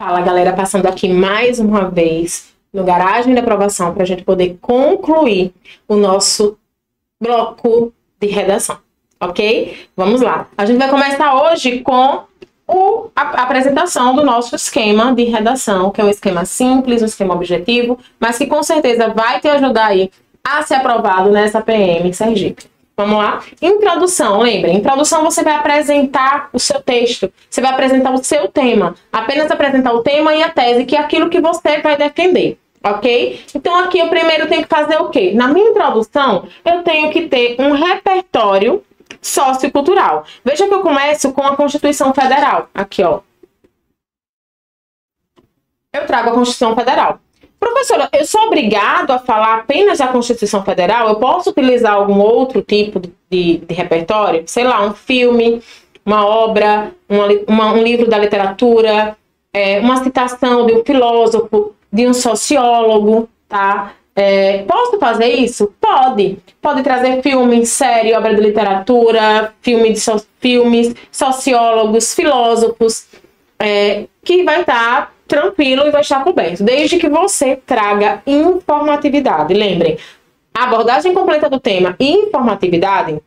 Fala, galera, passando aqui mais uma vez no Garagem da Aprovação para a gente poder concluir o nosso bloco de redação, ok? Vamos lá. A gente vai começar hoje com a apresentação do nosso esquema de redação, que é um esquema simples, um esquema objetivo, mas que com certeza vai te ajudar aí a ser aprovado nessa PM em Sergipe. Vamos lá? Introdução, lembra? Introdução você vai apresentar o seu texto, você vai apresentar o seu tema, apenas apresentar o tema e a tese, que é aquilo que você vai defender, ok? Então aqui eu primeiro tenho que fazer o quê? Na minha introdução, eu tenho que ter um repertório sociocultural. Veja que eu começo com a Constituição Federal, aqui ó. Eu trago a Constituição Federal. Professora, eu sou obrigado a falar apenas da Constituição Federal? Eu posso utilizar algum outro tipo de repertório? Sei lá, um filme, uma obra, um livro da literatura, uma citação de um filósofo, de um sociólogo, tá? Posso fazer isso? Pode. Pode trazer filme, série, obra de literatura, filmes, sociólogos, filósofos, que vai estar tranquilo e vai estar coberto, desde que você traga informatividade. Lembrem, a abordagem completa do tema e informatividade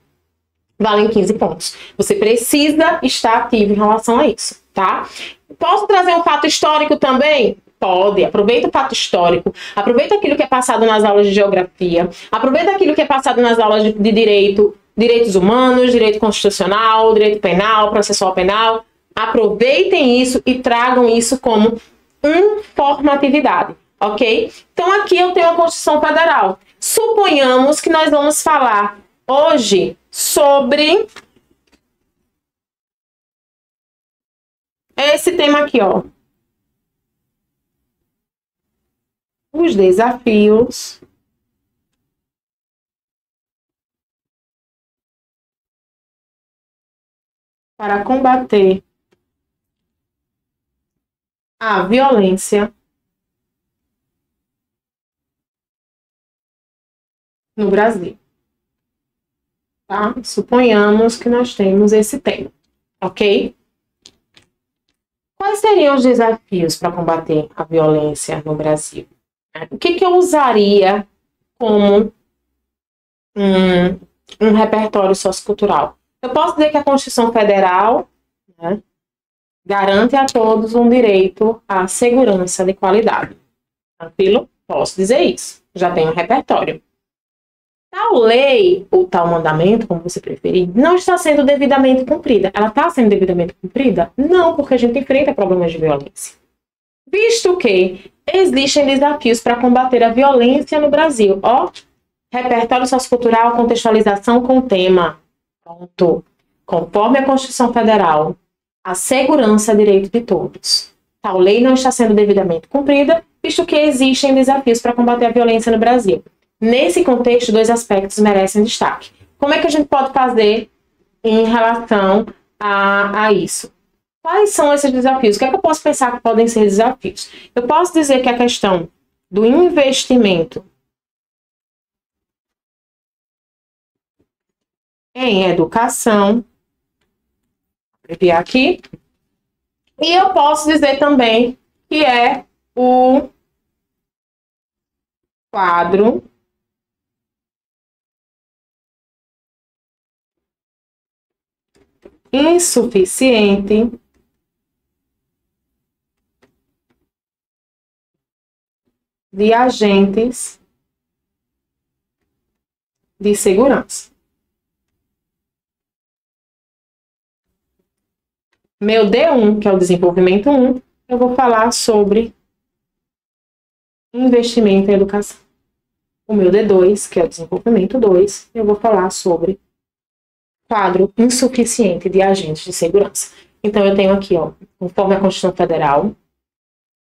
valem 15 pontos. Você precisa estar ativo em relação a isso, tá? Posso trazer um fato histórico também? Pode. Aproveita o fato histórico, aproveita aquilo que é passado nas aulas de geografia, aproveita aquilo que é passado nas aulas de direito, direitos humanos, direito constitucional, direito penal, processual penal. Aproveitem isso e tragam isso como informatividade, ok? Então aqui eu tenho a Constituição Federal. Suponhamos que nós vamos falar hoje sobre esse tema aqui, ó. Os desafios para combater a violência no Brasil. Tá? Suponhamos que nós temos esse tema, ok? Quais seriam os desafios para combater a violência no Brasil? O que eu usaria como um repertório sociocultural? Eu posso dizer que a Constituição Federal, né, garante a todos um direito à segurança de qualidade. Tranquilo? Posso dizer isso. Já tenho um repertório. Tal lei, ou tal mandamento, como você preferir, não está sendo devidamente cumprida. Ela está sendo devidamente cumprida? Não, porque a gente enfrenta problemas de violência. Visto que existem desafios para combater a violência no Brasil. Ó, repertório sociocultural, contextualização com o tema. Pronto. Conforme a Constituição Federal, a segurança é direito de todos. Tal lei não está sendo devidamente cumprida, visto que existem desafios para combater a violência no Brasil. Nesse contexto, dois aspectos merecem destaque. Como é que a gente pode fazer em relação a isso? Quais são esses desafios? O que é que eu posso pensar que podem ser desafios? Eu posso dizer que a questão do investimento em educação, vou abreviar aqui, e eu posso dizer também que é o quadro insuficiente de agentes de segurança. Meu D1, que é o desenvolvimento 1, eu vou falar sobre investimento em educação. O meu D2, que é o desenvolvimento 2, eu vou falar sobre quadro insuficiente de agentes de segurança. Então, eu tenho aqui, ó, conforme a Constituição Federal,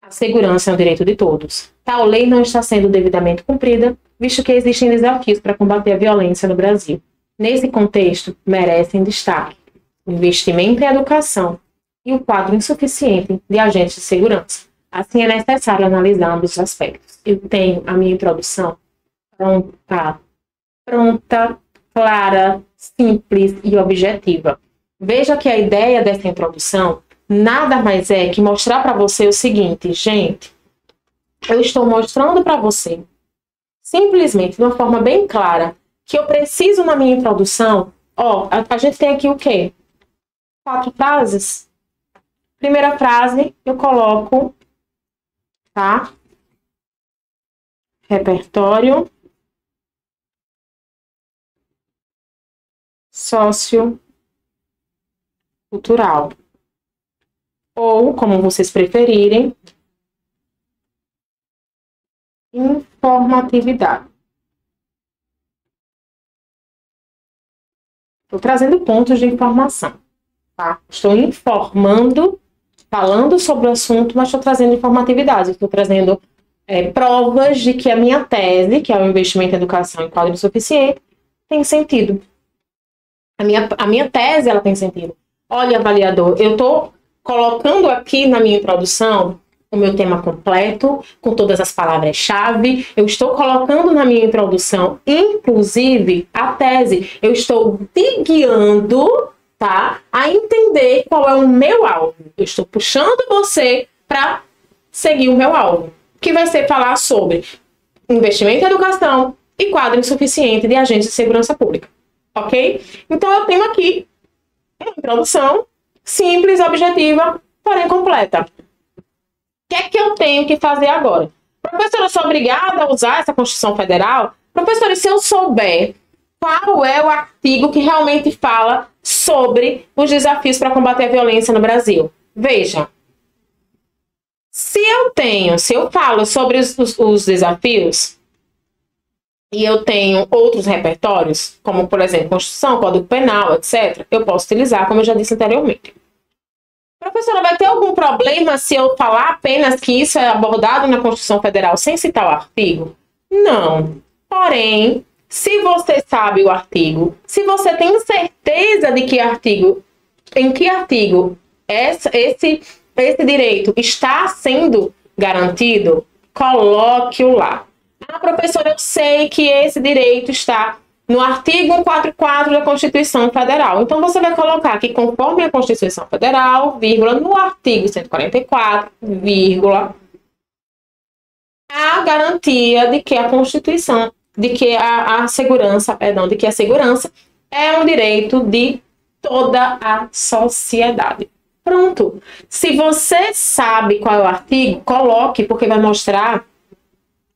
a segurança é um direito de todos. Tal lei não está sendo devidamente cumprida, visto que existem desafios para combater a violência no Brasil. Nesse contexto, merecem destaque o investimento em educação e o quadro insuficiente de agentes de segurança. Assim, é necessário analisar ambos os aspectos. Eu tenho a minha introdução pronta, clara, simples e objetiva. Veja que a ideia dessa introdução nada mais é que mostrar para você o seguinte, gente, eu estou mostrando para você, simplesmente, de uma forma bem clara, que eu preciso na minha introdução, ó, a gente tem aqui o quê? 4 frases. Primeira frase, eu coloco, tá? Repertório sociocultural. Ou, como vocês preferirem, informatividade. Estou trazendo pontos de informação, tá? Estou informando, falando sobre o assunto, mas estou trazendo informatividade. Estou trazendo provas de que a minha tese, que é o investimento em educação em quadro suficiente, tem sentido. A minha tese, ela tem sentido. Olha, avaliador, eu estou colocando aqui na minha introdução o meu tema completo, com todas as palavras-chave. Eu estou colocando na minha introdução, inclusive, a tese. Eu estou te guiando, tá, a entender qual é o meu alvo. Eu estou puxando você para seguir o meu alvo, que vai ser falar sobre investimento em educação e quadro insuficiente de agentes de segurança pública. Ok? Então, eu tenho aqui uma introdução simples, objetiva, porém completa. O que é que eu tenho que fazer agora? Professora, eu sou obrigada a usar essa Constituição Federal? Professora, se eu souber qual é o artigo que realmente fala sobre os desafios para combater a violência no Brasil? Veja, se eu falo sobre os desafios e eu tenho outros repertórios, como, por exemplo, Constituição, Código Penal, etc., eu posso utilizar, como eu já disse anteriormente. Professora, vai ter algum problema se eu falar apenas que isso é abordado na Constituição Federal sem citar o artigo? Não. Porém, se você sabe o artigo, se você tem certeza de que em que artigo esse direito está sendo garantido, coloque-o lá. Ah, professora, eu sei que esse direito está no artigo 144 da Constituição Federal. Então, você vai colocar que, conforme a Constituição Federal, vírgula, no artigo 144, vírgula, a garantia de que a Constituição, de que a segurança é um direito de toda a sociedade. Pronto. Se você sabe qual é o artigo, coloque, porque vai mostrar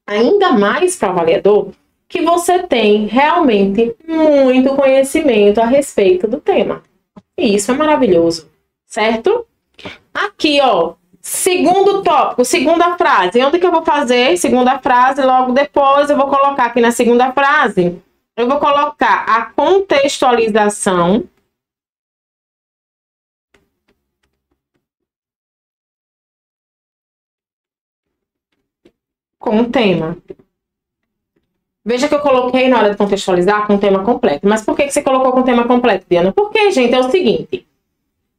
ainda mais para o avaliador que você tem realmente muito conhecimento a respeito do tema. E isso é maravilhoso, certo? Aqui, ó, segundo tópico, segunda frase. Onde que eu vou fazer? Segunda frase, logo depois eu vou colocar aqui na segunda frase, eu vou colocar a contextualização com o tema. Veja que eu coloquei na hora de contextualizar com o tema completo. Mas por que você colocou com o tema completo, Diana? Porque, gente, é o seguinte.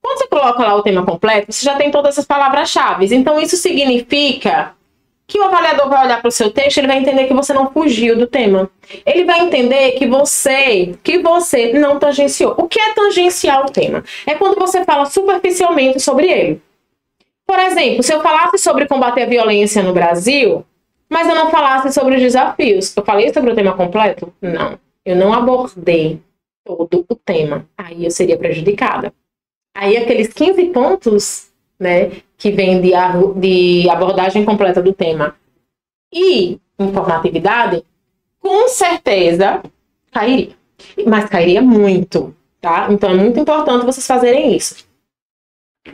Quando você coloca lá o tema completo, você já tem todas as palavras-chave. Então, isso significa que o avaliador vai olhar para o seu texto, ele vai entender que você não fugiu do tema. Ele vai entender que você não tangenciou. O que é tangenciar o tema? É quando você fala superficialmente sobre ele. Por exemplo, se eu falasse sobre combater a violência no Brasil, mas eu não falasse sobre os desafios. Eu falei sobre o tema completo? Não. Eu não abordei todo o tema. Aí eu seria prejudicada. Aí aqueles 15 pontos, né, que vem de abordagem completa do tema e informatividade, com certeza cairia. Mas cairia muito, tá? Então é muito importante vocês fazerem isso.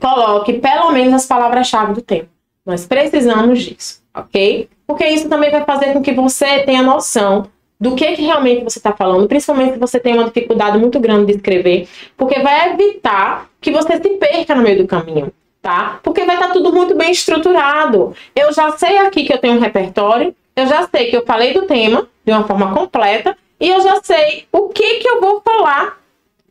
Coloque pelo menos as palavras-chave do tema. Nós precisamos disso, ok? Porque isso também vai fazer com que você tenha noção do que realmente você está falando, principalmente se você tem uma dificuldade muito grande de escrever, porque vai evitar que você se perca no meio do caminho, tá? Porque vai estar tudo muito bem estruturado. Eu já sei aqui que eu tenho um repertório, eu já sei que eu falei do tema de uma forma completa, e eu já sei o que eu vou falar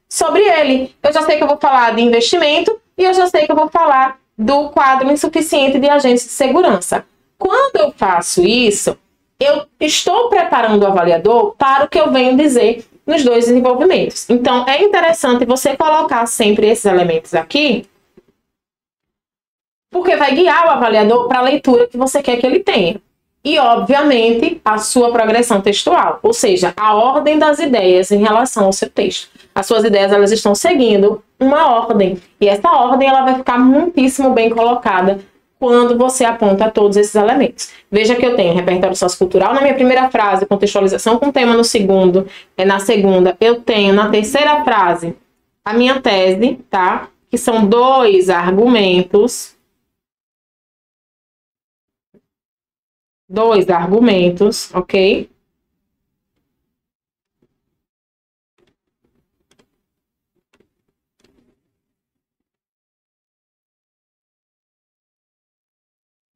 sobre ele. Eu já sei que eu vou falar de investimento, e eu já sei que eu vou falar do quadro insuficiente de agentes de segurança. Quando eu faço isso, eu estou preparando o avaliador para o que eu venho dizer nos dois desenvolvimentos. Então, é interessante você colocar sempre esses elementos aqui Porque vai guiar o avaliador para a leitura que você quer que ele tenha. E, obviamente, a sua progressão textual, ou seja, a ordem das ideias em relação ao seu texto. As suas ideias, elas estão seguindo uma ordem. E essa ordem, ela vai ficar muitíssimo bem colocada quando você aponta todos esses elementos. Veja que eu tenho repertório sociocultural na minha primeira frase, contextualização com tema no segundo, na segunda. Eu tenho na terceira frase a minha tese, tá? Que são 2 argumentos. 2 argumentos, ok?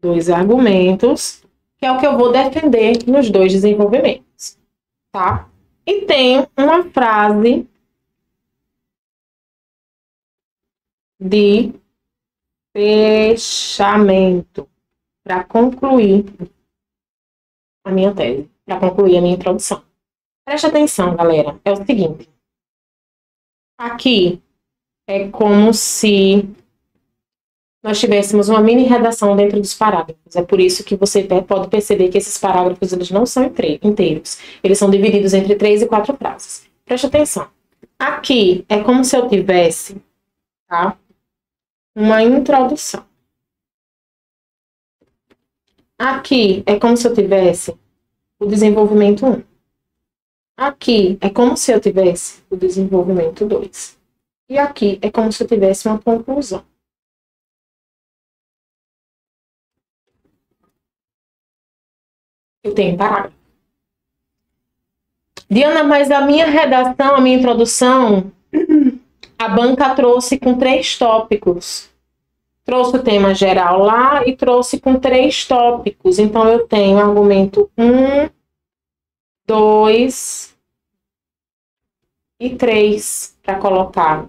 Dois argumentos, que é o que eu vou defender nos 2 desenvolvimentos, tá? E tenho uma frase de fechamento para concluir a minha tese, para concluir a minha introdução. Preste atenção, galera. É o seguinte. Aqui é como se nós tivéssemos uma mini redação dentro dos parágrafos. É por isso que você pode perceber que esses parágrafos eles não são inteiros. Eles são divididos entre 3 e 4 frases. Preste atenção. Aqui é como se eu tivesse, tá, uma introdução. Aqui é como se eu tivesse o desenvolvimento 1. Aqui é como se eu tivesse o desenvolvimento 2. E aqui é como se eu tivesse uma conclusão. Eu tenho parágrafo. Diana, mas a minha redação, a minha introdução, a banca trouxe com 3 tópicos. Trouxe o tema geral lá e trouxe com 3 tópicos. Então, eu tenho argumento 1, 2 e 3 para colocar.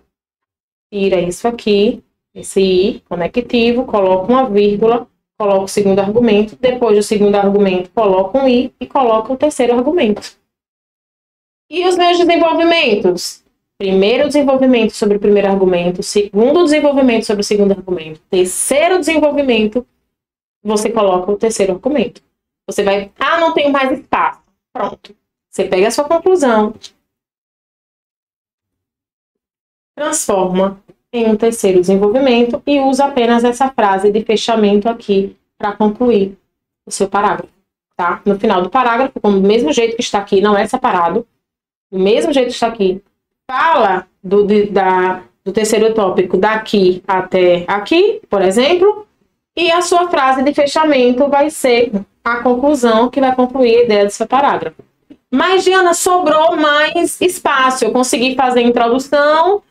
Tira isso aqui, esse I conectivo, coloco uma vírgula, coloco o segundo argumento. Depois do segundo argumento, coloco um I e coloco o terceiro argumento. E os meus desenvolvimentos? Primeiro desenvolvimento sobre o primeiro argumento, segundo desenvolvimento sobre o segundo argumento, terceiro desenvolvimento, você coloca o terceiro argumento. Você vai, não tenho mais espaço. Pronto. Você pega a sua conclusão, transforma em um terceiro desenvolvimento e usa apenas essa frase de fechamento aqui para concluir o seu parágrafo, tá? No final do parágrafo, como do mesmo jeito que está aqui, não é separado, do mesmo jeito que está aqui, fala do terceiro tópico daqui até aqui, por exemplo, e a sua frase de fechamento vai ser a conclusão que vai concluir a ideia do seu parágrafo. Mas, Diana, sobrou mais espaço. Eu consegui fazer a introdução,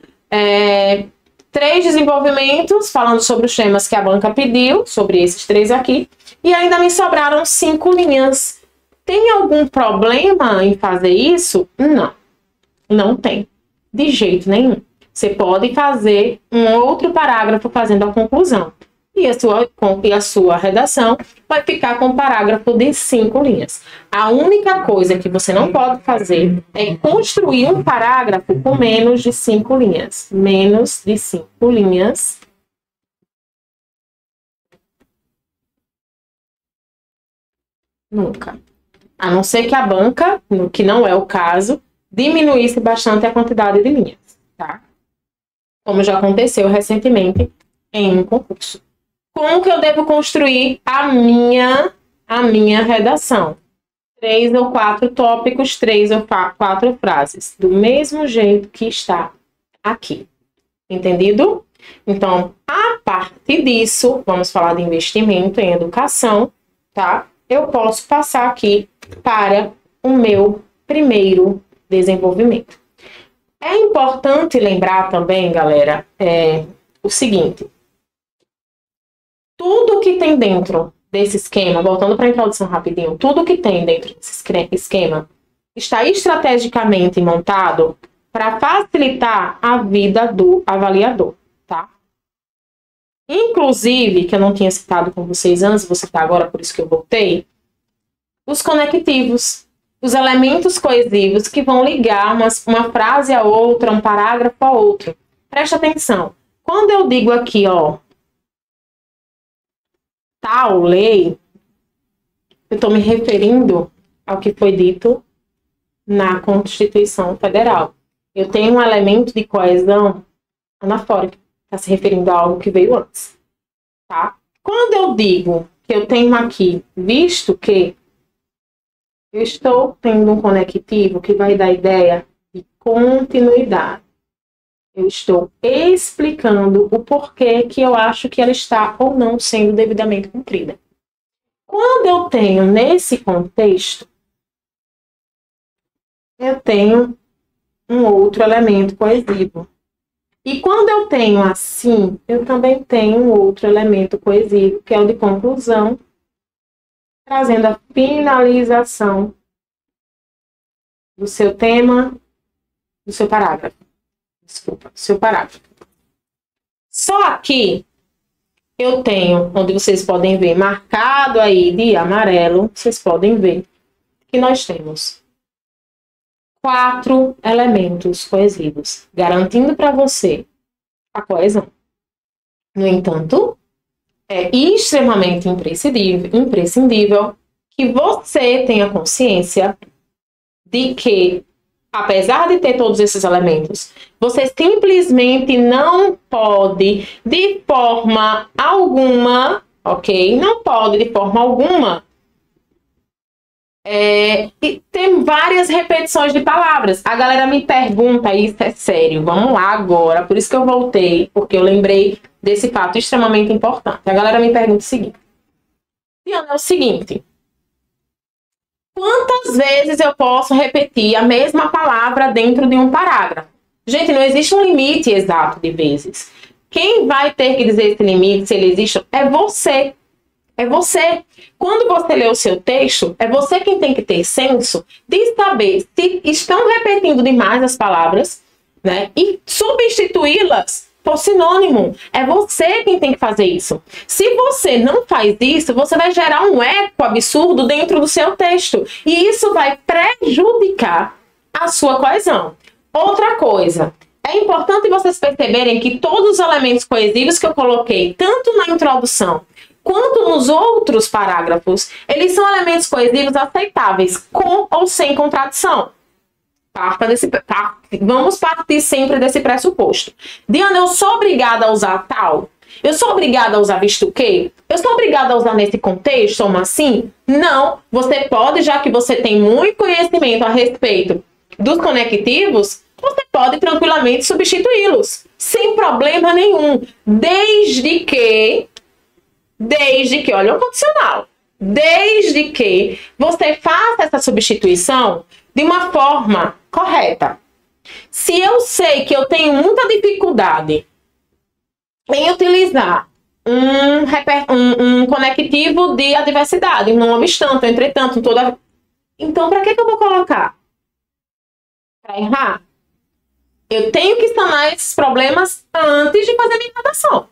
3 desenvolvimentos, falando sobre os temas que a banca pediu, sobre esses 3 aqui, e ainda me sobraram 5 linhas. Tem algum problema em fazer isso? Não, não tem. De jeito nenhum. Você pode fazer um outro parágrafo fazendo a conclusão. E a sua redação vai ficar com um parágrafo de 5 linhas. A única coisa que você não pode fazer é construir um parágrafo com menos de 5 linhas. Menos de 5 linhas. Nunca. A não ser que a banca, que não é o caso, diminuísse bastante a quantidade de linhas, tá? Como já aconteceu recentemente em um concurso. Como que eu devo construir a minha redação? 3 ou 4 tópicos, 3 ou 4 frases. Do mesmo jeito que está aqui. Entendido? Então, a partir disso, vamos falar de investimento em educação, tá? Eu posso passar aqui para o meu primeiro desenvolvimento. É importante lembrar também, galera, o seguinte. Tudo que tem dentro desse esquema, voltando para a introdução rapidinho, tudo que tem dentro desse esquema está estrategicamente montado para facilitar a vida do avaliador, tá? Inclusive, que eu não tinha citado com vocês antes, vou citar agora, por isso que eu voltei, os conectivos, os elementos coesivos que vão ligar uma frase a outra, um parágrafo a outro. Preste atenção. Quando eu digo aqui, ó, tal lei, eu estou me referindo ao que foi dito na Constituição Federal. Eu tenho um elemento de coesão anafórica, está se referindo a algo que veio antes. Tá? Quando eu digo que eu tenho aqui, visto que eu estou tendo um conectivo que vai dar a ideia de continuidade, eu estou explicando o porquê que eu acho que ela está ou não sendo devidamente cumprida. Quando eu tenho nesse contexto, eu tenho um outro elemento coesivo. E quando eu tenho assim, eu também tenho um outro elemento coesivo, que é o de conclusão, trazendo a finalização do seu tema, do seu parágrafo. Desculpa, do seu parágrafo. Só aqui eu tenho, onde vocês podem ver, marcado aí de amarelo, vocês podem ver que nós temos 4 elementos coesivos, garantindo para você a coesão. No entanto, é extremamente imprescindível que você tenha consciência de que, apesar de ter todos esses elementos, você simplesmente não pode, de forma alguma, ok? Não pode, de forma alguma, e tem várias repetições de palavras. A galera me pergunta, isso é sério, vamos lá agora, por isso que eu voltei, porque eu lembrei desse fato extremamente importante. A galera me pergunta o seguinte: Diana, é o seguinte, quantas vezes eu posso repetir a mesma palavra dentro de um parágrafo? Gente, não existe um limite exato de vezes. Quem vai ter que dizer esse limite, se ele existe, é você. É você. Quando você lê o seu texto, é você quem tem que ter senso de saber se estão repetindo demais as palavras, né? E substituí-las por sinônimo. É você quem tem que fazer isso. Se você não faz isso, você vai gerar um eco absurdo dentro do seu texto. E isso vai prejudicar a sua coesão. Outra coisa, é importante vocês perceberem que todos os elementos coesivos que eu coloquei, tanto na introdução quanto nos outros parágrafos, eles são elementos coesivos aceitáveis, com ou sem contradição. Vamos partir sempre desse pressuposto. Diana, eu sou obrigada a usar tal? Eu sou obrigada a usar visto que? Eu sou obrigada a usar nesse contexto, como assim? Não, você pode, já que você tem muito conhecimento a respeito dos conectivos, você pode tranquilamente substituí-los, sem problema nenhum, desde que, olha o condicional, desde que você faça essa substituição de uma forma correta. Se eu sei que eu tenho muita dificuldade em utilizar um conectivo de adversidade, não obstante, entretanto, então para que eu vou colocar? Para errar? Eu tenho que sanar esses problemas antes de fazer minha redação.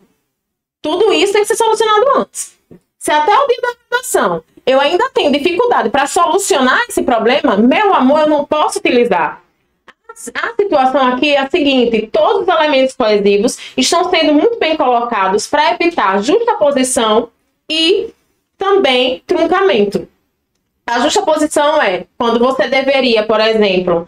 Tudo isso tem que ser solucionado antes. Se até o dia da redação eu ainda tenho dificuldade para solucionar esse problema, meu amor, eu não posso utilizar. A situação aqui é a seguinte: todos os elementos coesivos estão sendo muito bem colocados para evitar justaposição e também truncamento. A justaposição é quando você deveria, por exemplo,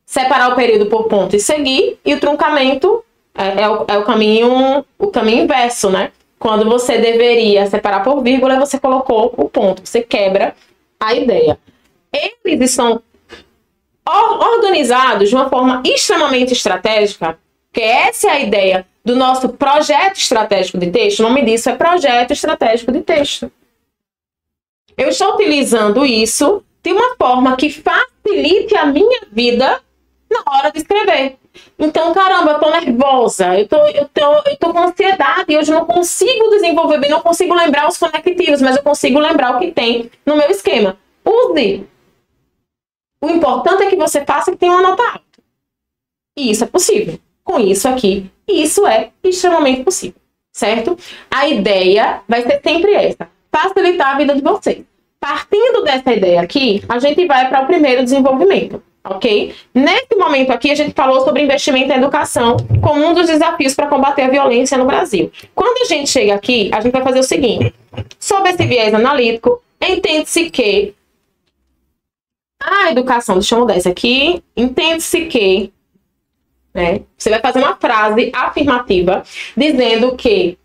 separar o período por ponto e seguir, e o truncamento é o caminho inverso, né? Quando você deveria separar por vírgula, você colocou o ponto, você quebra a ideia. Eles estão organizados de uma forma extremamente estratégica, que essa é a ideia do nosso projeto estratégico de texto. O nome disso é projeto estratégico de texto. Eu estou utilizando isso de uma forma que facilite a minha vida na hora de escrever. Então, caramba, eu tô nervosa, eu tô com ansiedade e hoje não consigo desenvolver bem, não consigo lembrar os conectivos, mas eu consigo lembrar o que tem no meu esquema. Use. O importante é que você faça que tenha uma nota alta. E isso é possível. Com isso aqui, isso é extremamente possível, certo? A ideia vai ser sempre essa: facilitar a vida de vocês. Partindo dessa ideia aqui, a gente vai para o primeiro desenvolvimento. ok? Nesse momento aqui, a gente falou sobre investimento em educação como um dos desafios para combater a violência no Brasil. Quando a gente chega aqui, a gente vai fazer o seguinte. Sob esse viés analítico, entende-se que a educação, deixa eu mudar isso aqui, entende-se que, né, você vai fazer uma frase afirmativa dizendo que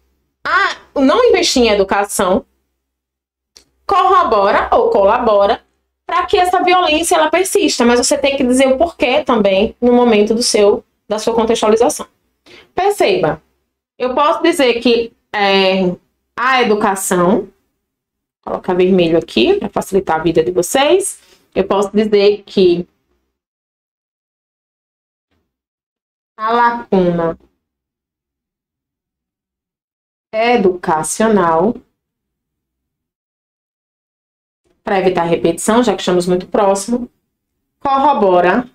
não investir em educação corrobora ou colabora para que essa violência ela persista, mas você tem que dizer o porquê também no momento da sua contextualização. Perceba, eu posso dizer que a educação, vou colocar vermelho aqui para facilitar a vida de vocês, eu posso dizer que a lacuna educacional, para evitar repetição, já que estamos muito próximo, corrobora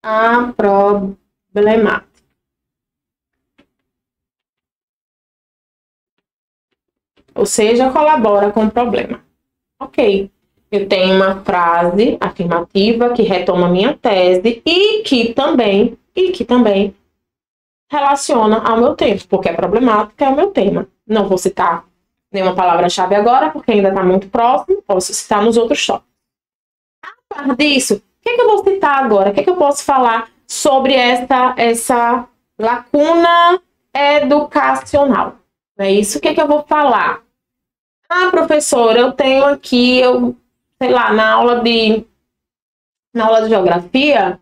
a problemática. Ou seja, colabora com o problema. Ok. Eu tenho uma frase afirmativa que retoma minha tese e que também relaciona ao meu tema, porque a problemática é o meu tema. Não vou citar nenhuma palavra-chave agora, porque ainda está muito próximo, posso citar nos outros tópicos. A par disso, o que eu vou citar agora? O que eu posso falar sobre essa lacuna educacional? É isso que eu vou falar. Professora, eu tenho aqui, sei lá, na aula de geografia,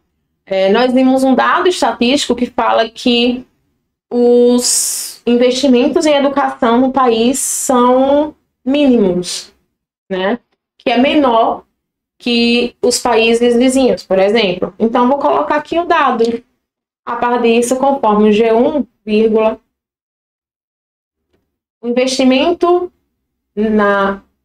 nós vimos um dado estatístico que fala que os investimentos em educação no país são mínimos, né? Que é menor que os países vizinhos, por exemplo. Então, vou colocar aqui o dado. A par disso, conforme o G1, o investimento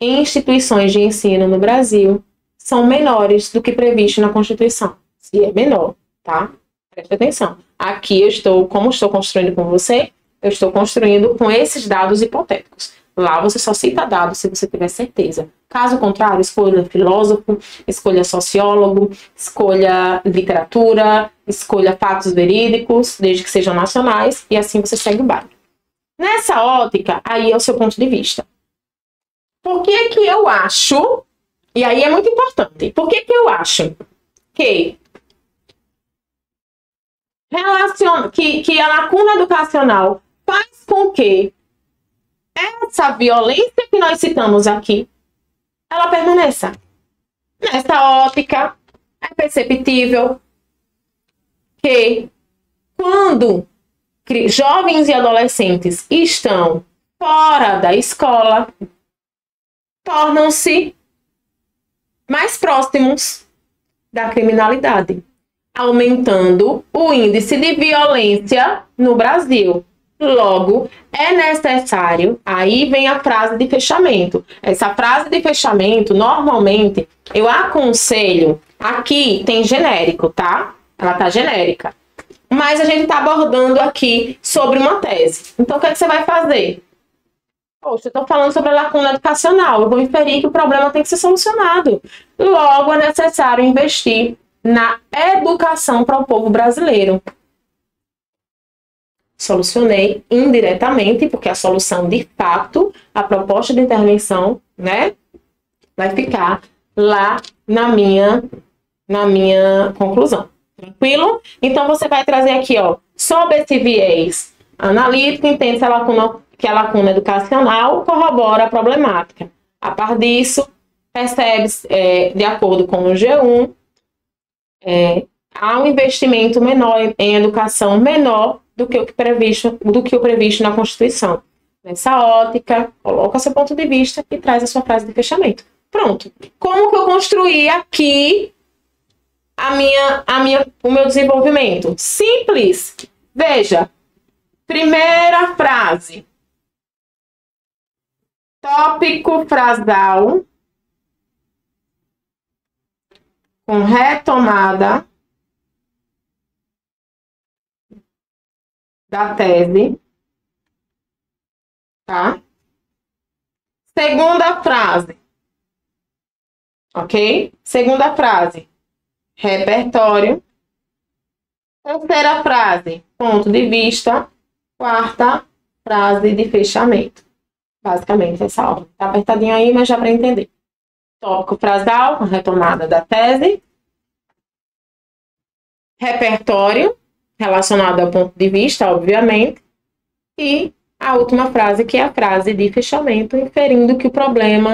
em instituições de ensino no Brasil são menores do que previsto na Constituição. Se é menor, tá? Preste atenção. Aqui como estou construindo com você, eu estou construindo com esses dados hipotéticos. Lá você só cita dados se você tiver certeza. Caso contrário, escolha filósofo, escolha sociólogo, escolha literatura, escolha fatos verídicos, desde que sejam nacionais, e assim você segue o baile. Nessa ótica, aí é o seu ponto de vista. Por que que eu acho, e aí é muito importante, por que que eu acho que a lacuna educacional faz com que essa violência que nós citamos aqui, ela permaneça? Nessa ótica, é perceptível que quando jovens e adolescentes estão fora da escola, tornam-se mais próximos da criminalidade, aumentando o índice de violência no Brasil. Logo, é necessário, aí vem a frase de fechamento. Essa frase de fechamento, normalmente, eu aconselho, aqui tem genérico, tá? Ela tá genérica. Mas a gente tá abordando aqui sobre uma tese. Então, o que é que você vai fazer? Poxa, eu estou falando sobre a lacuna educacional. Eu vou inferir que o problema tem que ser solucionado. Logo, é necessário investir na educação para o povo brasileiro. Solucionei indiretamente, porque a solução de fato, a proposta de intervenção, né, vai ficar lá na minha conclusão. Tranquilo? Então, você vai trazer aqui, ó, sob esse viés analítico, entende que a lacuna educacional corrobora a problemática. A par disso, percebe-se, de acordo com o G1, há um investimento menor em educação menor do que o previsto na Constituição. Nessa ótica, coloca seu ponto de vista e traz a sua frase de fechamento. Pronto. Como que eu construí aqui o meu desenvolvimento? Simples. Veja, primeira frase. Tópico frasal com retomada da tese, tá? Segunda frase. Ok? Segunda frase. Repertório. Terceira frase. Ponto de vista. Quarta frase de fechamento. Basicamente essa ordem. Tá apertadinho aí, mas já para entender. Tópico frasal, a retomada da tese. Repertório, relacionado ao ponto de vista, obviamente. E a última frase, que é a frase de fechamento, inferindo que o problema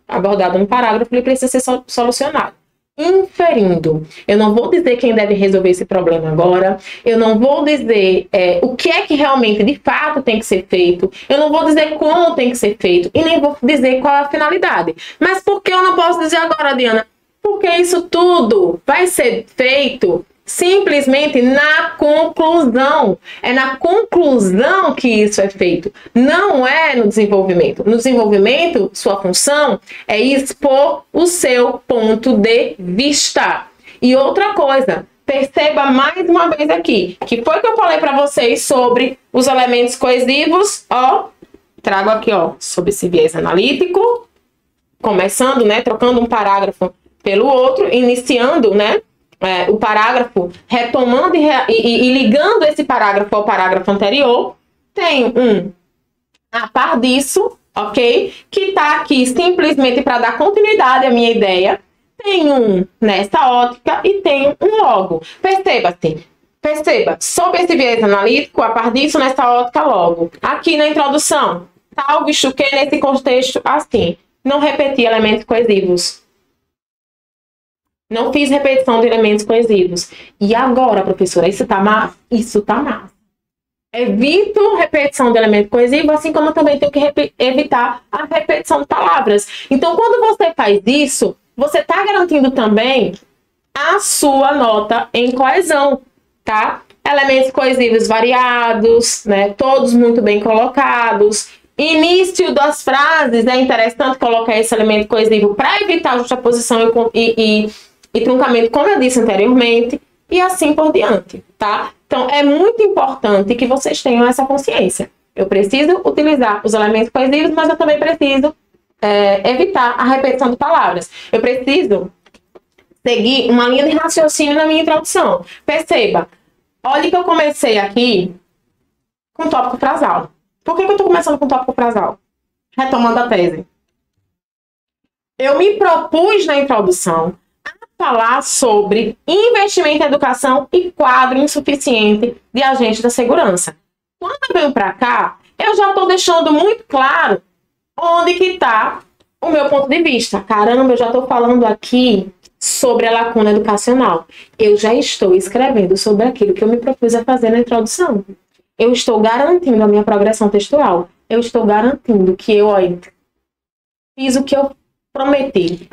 abordado no parágrafo ele precisa ser solucionado. Inferindo. Eu não vou dizer quem deve resolver esse problema agora. Eu não vou dizer o que é que realmente, de fato, tem que ser feito. Eu não vou dizer como tem que ser feito. E nem vou dizer qual é a finalidade. Mas por que eu não posso dizer agora, Diana? Porque isso tudo vai ser feito simplesmente na conclusão. É na conclusão que isso é feito. Não é no desenvolvimento. No desenvolvimento, sua função é expor o seu ponto de vista. E outra coisa, perceba mais uma vez aqui, que foi que eu falei para vocês sobre os elementos coesivos, ó, trago aqui, ó, sobre esse viés analítico, começando, né, trocando um parágrafo pelo outro, iniciando, né, o parágrafo, retomando e ligando esse parágrafo ao parágrafo anterior. Tem a par disso, ok? Que tá aqui simplesmente para dar continuidade à minha ideia. Tem nessa ótica e tem logo. Perceba, sob esse viés analítico, a par disso, nessa ótica, logo. Aqui na introdução, tal, visto que nesse contexto, assim, não repetir elementos coesivos. Não fiz repetição de elementos coesivos. E agora, professora, isso tá massa? Isso tá massa. Evito repetição de elemento coesivo, assim como eu também tenho que evitar a repetição de palavras. Então, quando você faz isso, você está garantindo também a sua nota em coesão, tá? Elementos coesivos variados, né? Todos muito bem colocados. Início das frases, é interessante colocar esse elemento coesivo para evitar justaposição e truncamento, como eu disse anteriormente, e assim por diante, tá? Então, é muito importante que vocês tenham essa consciência. Eu preciso utilizar os elementos coesivos, mas eu também preciso evitar a repetição de palavras. Eu preciso seguir uma linha de raciocínio na minha introdução. Perceba, olha que eu comecei aqui com tópico frasal. Por que eu estou começando com tópico frasal? Retomando a tese. Eu me propus na introdução falar sobre investimento em educação e quadro insuficiente de agentes da segurança. Quando eu venho para cá, eu já estou deixando muito claro onde que está o meu ponto de vista. Caramba, eu já estou falando aqui sobre a lacuna educacional. Eu já estou escrevendo sobre aquilo que eu me propus a fazer na introdução. Eu estou garantindo a minha progressão textual. Eu estou garantindo que eu fiz o que eu prometi.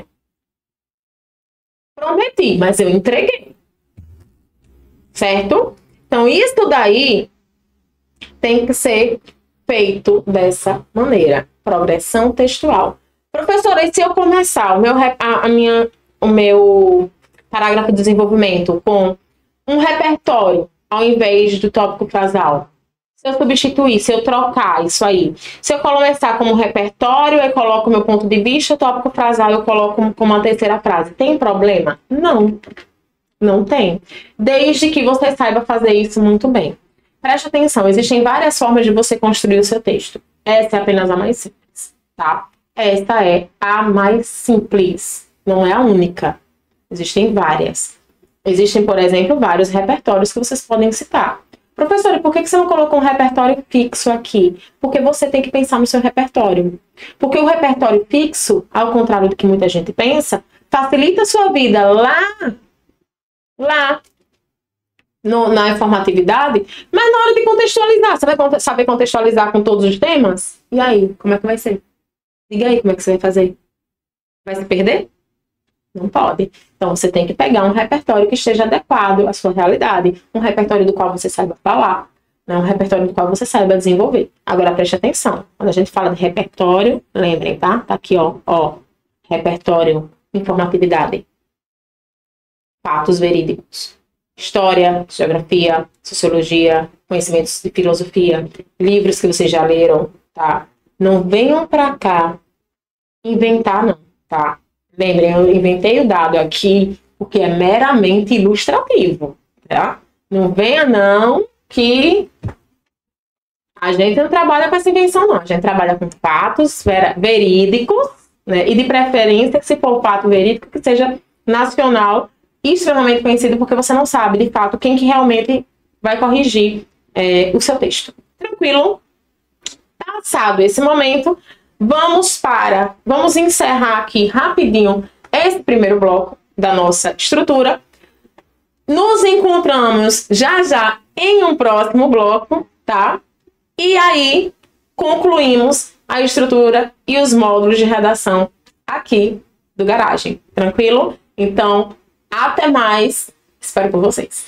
Prometi, mas eu entreguei. Certo? Então, isso daí tem que ser feito dessa maneira. Progressão textual. Professora, e se eu começar o meu parágrafo de desenvolvimento com um repertório ao invés do tópico frasal? Se eu substituir, se eu trocar isso aí. Se eu começar como repertório, eu coloco meu ponto de vista, o tópico frasal eu coloco como a terceira frase. Tem problema? Não. Não tem. Desde que você saiba fazer isso muito bem. Preste atenção, existem várias formas de você construir o seu texto. Essa é apenas a mais simples, tá? Essa é a mais simples. Não é a única. Existem várias. Existem, por exemplo, vários repertórios que vocês podem citar. Professora, por que você não colocou um repertório fixo aqui? Porque você tem que pensar no seu repertório. Porque o repertório fixo, ao contrário do que muita gente pensa, facilita a sua vida lá na informatividade, mas na hora de contextualizar, você vai saber contextualizar com todos os temas? E aí, como é que vai ser? Diga aí como é que você vai fazer. Vai se perder? Não pode. Então, você tem que pegar um repertório que esteja adequado à sua realidade. Um repertório do qual você saiba falar. Né? Um repertório do qual você saiba desenvolver. Agora, preste atenção. Quando a gente fala de repertório, lembrem, tá? Tá aqui, ó. Repertório, informatividade. Fatos verídicos. História, geografia, sociologia, conhecimentos de filosofia, livros que vocês já leram, tá? Não venham para cá inventar, não, tá? Lembrem, eu inventei o dado aqui porque é meramente ilustrativo, tá? Não venha, não, que a gente não trabalha com essa invenção, não. A gente trabalha com fatos verídicos, né? E de preferência, que se for fato verídico, que seja nacional e extremamente conhecido, porque você não sabe, de fato, quem que realmente vai corrigir o seu texto. Tranquilo? Passado esse momento, vamos encerrar aqui rapidinho esse primeiro bloco da nossa estrutura. Nos encontramos já em um próximo bloco, tá? E aí, concluímos a estrutura e os módulos de redação aqui do Garagem. Tranquilo? Então, até mais. Espero por vocês.